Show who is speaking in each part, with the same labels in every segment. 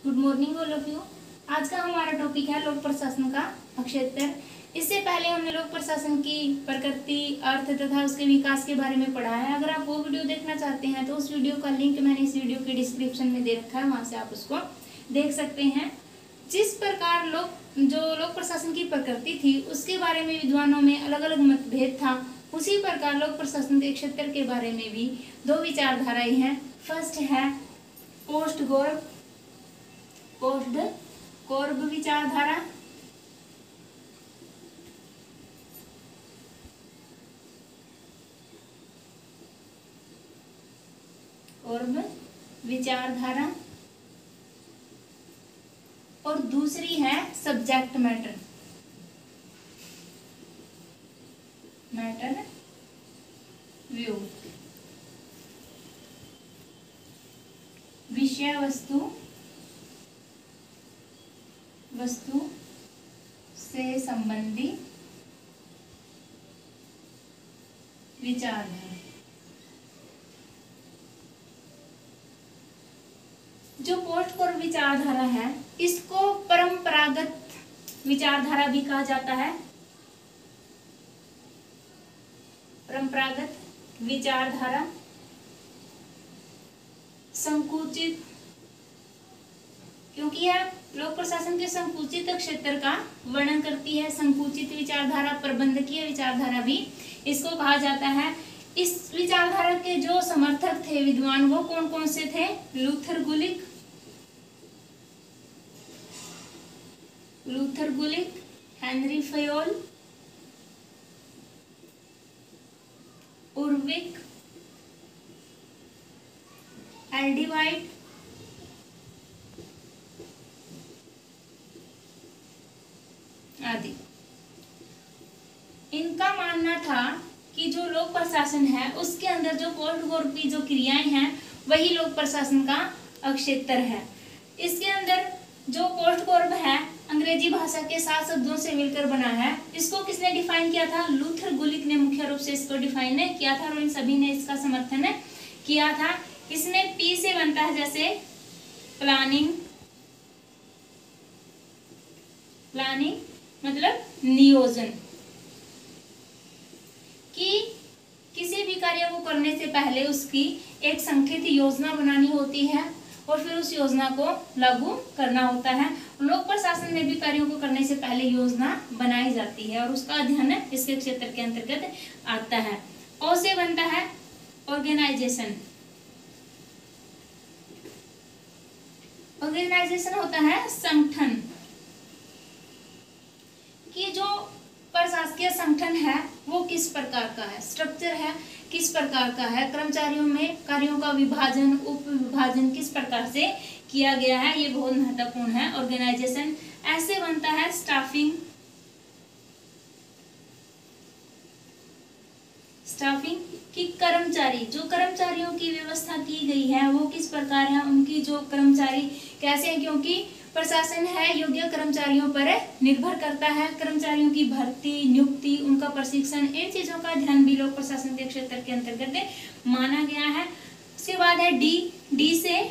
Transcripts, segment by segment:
Speaker 1: Good morning all of you. आज का हमारा टॉपिक है लोक प्रशासन का अक्षेत्र। इससे पहले हमने लोक प्रशासन की प्रकृति, अर्थ तथा उसके विकास के बारे में पढ़ा है। अगर आप वो वीडियो देखना चाहते हैं तो उस वीडियो का लिंक मैंने इस वीडियो के डिस्क्रिप्शन में दे रखा है, वहां से आप उसको देख सकते हैं। जिस प्रकार लोक प्रशासन की प्रकृति थी उसके बारे में विद्वानों में अलग अलग मतभेद था, उसी प्रकार लोक प्रशासन के क्षेत्र के बारे में भी दो विचारधाराएं हैं। फर्स्ट है पोस्ट कौरव विचारधारा, कौरव विचारधारा, और दूसरी है सब्जेक्ट मैटर व्यू, विषय वस्तु से संबंधी विचारधारा। जो पोस्ट कौरव विचारधारा है इसको परंपरागत विचारधारा भी कहा जाता है। परंपरागत विचारधारा संकुचित, क्योंकि यह लोक प्रशासन के संकुचित क्षेत्र का वर्णन करती है। संकुचित विचारधारा, प्रबंधकीय विचारधारा भी इसको कहा जाता है। इस विचारधारा के जो समर्थक थे विद्वान, वो कौन कौन से थे? लूथर गुलिक, हेनरी फयोल, उर्विक, एल.डी. वाइट, आदि। इनका मानना था कि जो लोक प्रशासन है उसके अंदर जो पोस्ट कौरव की जो क्रियाएं हैं वही लोक प्रशासन का अक्षेत्र है। इसके अंदर जो पोस्ट कौरव है अंग्रेजी भाषा के 7 शब्दों से मिलकर बना है। इसको किसने डिफाइन किया था? लूथर गुलिक ने मुख्य रूप से इसको डिफाइन किया था और इन सभी ने इसका समर्थन किया था। इसमें पी से बनता है जैसे प्लानिंग मतलब नियोजन, कि किसी भी कार्य को करने से पहले उसकी एक संक्षिप्त योजना बनानी होती है और फिर उस योजना को लागू करना होता है। लोक प्रशासन में भी कार्यों को करने से पहले योजना बनाई जाती है और उसका अध्ययन इसके क्षेत्र के अंतर्गत आता है। ओ से बनता है ऑर्गेनाइजेशन होता है संगठन, कि जो प्रशासकीय संगठन है वो किस प्रकार का है, स्ट्रक्चर है किस प्रकार का है, कर्मचारियों में कार्यों का विभाजन, उप विभाजन किस प्रकार से किया गया है, ये बहुत महत्वपूर्ण है। ऑर्गेनाइजेशन। ऐसे बनता है स्टाफिंग कि कर्मचारी, जो कर्मचारियों की व्यवस्था की गई है वो किस प्रकार है, उनकी जो कर्मचारी कैसे हैं, क्योंकि प्रशासन है योग्य कर्मचारियों पर निर्भर करता है। कर्मचारियों की भर्ती, नियुक्ति, उनका प्रशिक्षण, इन चीजों का ध्यान भी लोक प्रशासन के क्षेत्र के अंतर्गत माना गया है। उसके बाद है डी से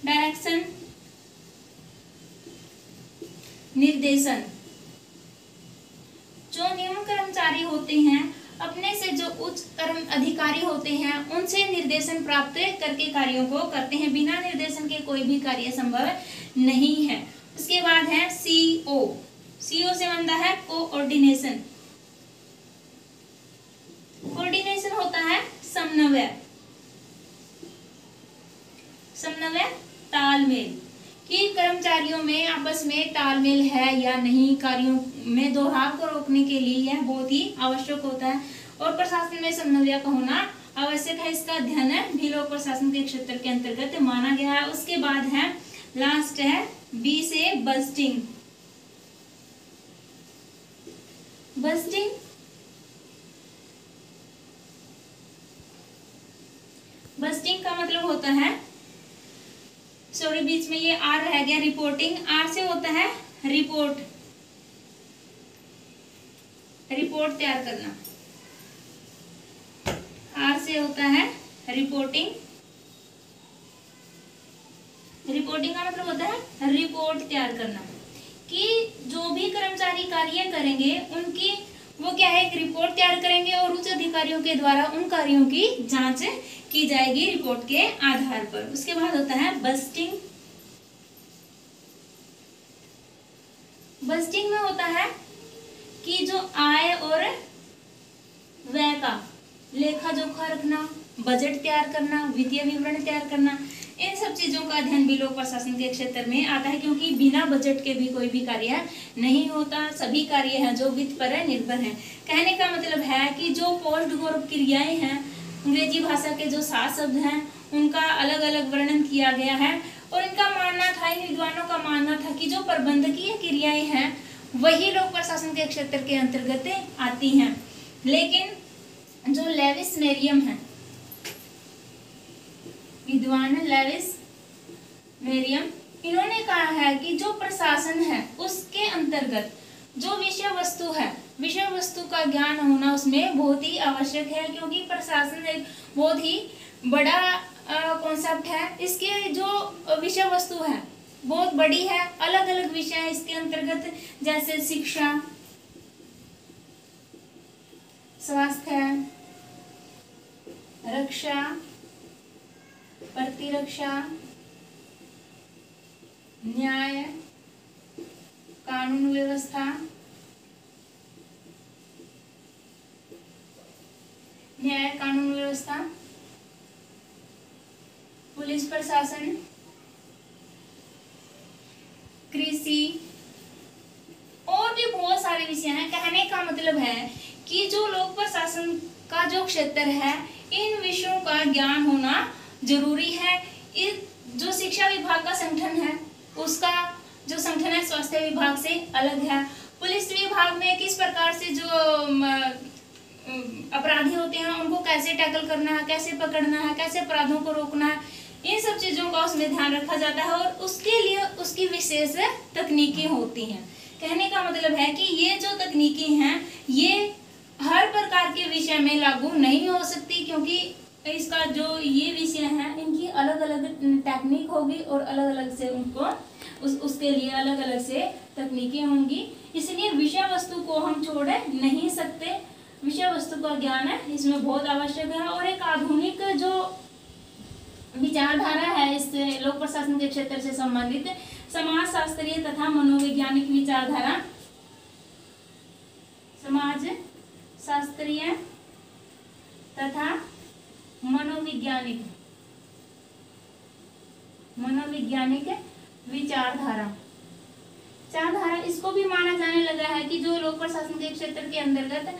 Speaker 1: डायरेक्शन, निर्देशन। जो नियम कर्मचारी होते हैं अपने से जो उच्च कर्म अधिकारी होते हैं उनसे निर्देशन प्राप्त करके कार्यों को करते हैं। बिना निर्देशन के कोई भी कार्य संभव नहीं है। उसके बाद है सीओ से बनता है कोऑर्डिनेशन होता है समन्वय, तालमेल, कि कर्मचारियों में आपस में तालमेल है या नहीं, कार्यों में दोहराव को रोकने के लिए यह बहुत ही आवश्यक होता है और प्रशासन में समन्वय का होना आवश्यक है। इसका अध्ययन भी लोक प्रशासन के क्षेत्र के अंतर्गत माना गया है। उसके बाद है लास्ट है बी से बस्टिंग का मतलब होता है, सॉरी बीच में ये आर रह गया, रिपोर्टिंग। आर से होता है रिपोर्ट तैयार करना। आर से होता है रिपोर्टिंग। रिपोर्टिंग का मतलब होता है रिपोर्ट तैयार करना, कि जो भी कर्मचारी कार्य करेंगे उनकी वो क्या है, एक रिपोर्ट तैयार करेंगे और उच्च अधिकारियों के द्वारा उन कार्यों की जांच की जाएगी रिपोर्ट के आधार पर। उसके बाद होता है बस्टिंग। बस्टिंग में होता है कि जो आय और व्यय का लेखा जोखा रखना, बजट तैयार करना, वित्तीय विवरण तैयार करना, इन सब चीजों का अध्ययन भी लोक प्रशासन के क्षेत्र में आता है, क्योंकि बिना बजट के भी कोई भी कार्य नहीं होता। सभी कार्य हैं जो वित्त पर निर्भर हैं। कहने का मतलब है कि जो पोस्ट गौरव क्रियाएं हैं, अंग्रेजी भाषा के जो 7 शब्द हैं उनका अलग अलग वर्णन किया गया है, और इनका मानना था, इन विद्वानों का मानना था कि जो प्रबंधकीय क्रियाएं हैं वही लोक प्रशासन के क्षेत्र के अंतर्गत आती हैं। लेकिन जो लेविस मेरियम है, विद्वान लेविस मेरियम, इन्होंने कहा है कि जो प्रशासन है उसके अंतर्गत जो विषय वस्तु है, विषय वस्तु का ज्ञान होना उसमें बहुत ही आवश्यक है, क्योंकि प्रशासन एक बहुत ही बड़ा कॉन्सेप्ट है। इसके जो विषय वस्तु है बहुत बड़ी है, अलग अलग विषय है इसके अंतर्गत, जैसे शिक्षा, स्वास्थ्य, रक्षा, प्रतिरक्षा, न्याय, कानून व्यवस्था, न्याय कानून व्यवस्था, पुलिस प्रशासन, कृषि, और भी बहुत सारे विषय हैं। कहने का मतलब है कि जो लोक प्रशासन का जो क्षेत्र है, इन विषयों का ज्ञान होना जरूरी है। इस जो शिक्षा विभाग का संगठन है उसका जो संगठन है स्वास्थ्य विभाग से अलग है। पुलिस विभाग में किस प्रकार से जो अपराधी होते हैं उनको कैसे टैकल करना है, कैसे पकड़ना है, कैसे अपराधों को रोकना है, इन सब चीजों का उसमें ध्यान रखा जाता है, और उसके लिए उसकी विशेष तकनीकें होती हैं। कहने का मतलब है कि ये जो तकनीकें हैं ये हर प्रकार के विषय में लागू नहीं हो सकती, क्योंकि इसका जो ये विषय है इनकी अलग अलग टेक्निक होगी और अलग अलग से उनको उसके लिए अलग अलग से तकनीकें होंगी। इसलिए विषय वस्तु को हम छोड़ नहीं सकते। विषय वस्तु का ज्ञान है इसमें बहुत आवश्यक है। और एक आधुनिक जो विचारधारा है इस लोक प्रशासन के क्षेत्र से संबंधित समाज शास्त्रीय तथा मनोवैज्ञानिक विचारधारा, समाज शास्त्रीय तथा मनोवैज्ञानिक विचारधारा, इसको भी माना जाने लगा है कि जो लोक प्रशासन के क्षेत्र के अंतर्गत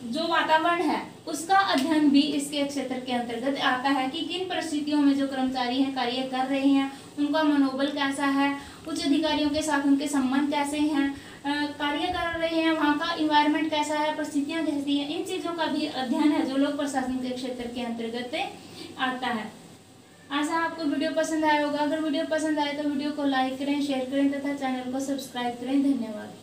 Speaker 1: जो वातावरण है उसका अध्ययन भी इसके क्षेत्र के अंतर्गत आता है, कि किन परिस्थितियों में जो कर्मचारी हैं कार्य कर रहे हैं उनका मनोबल कैसा है, उच्च अधिकारियों के साथ उनके संबंध कैसे हैं, कार्य कर रहे हैं वहाँ का इन्वायरमेंट कैसा है, परिस्थितियाँ कैसी हैं, इन चीज़ों का भी अध्ययन है जो लोक प्रशासन के क्षेत्र के अंतर्गत आता है। आशा आपको वीडियो पसंद आया होगा। अगर वीडियो पसंद आए तो वीडियो को लाइक करें, शेयर करें तथा चैनल को सब्सक्राइब करें। धन्यवाद।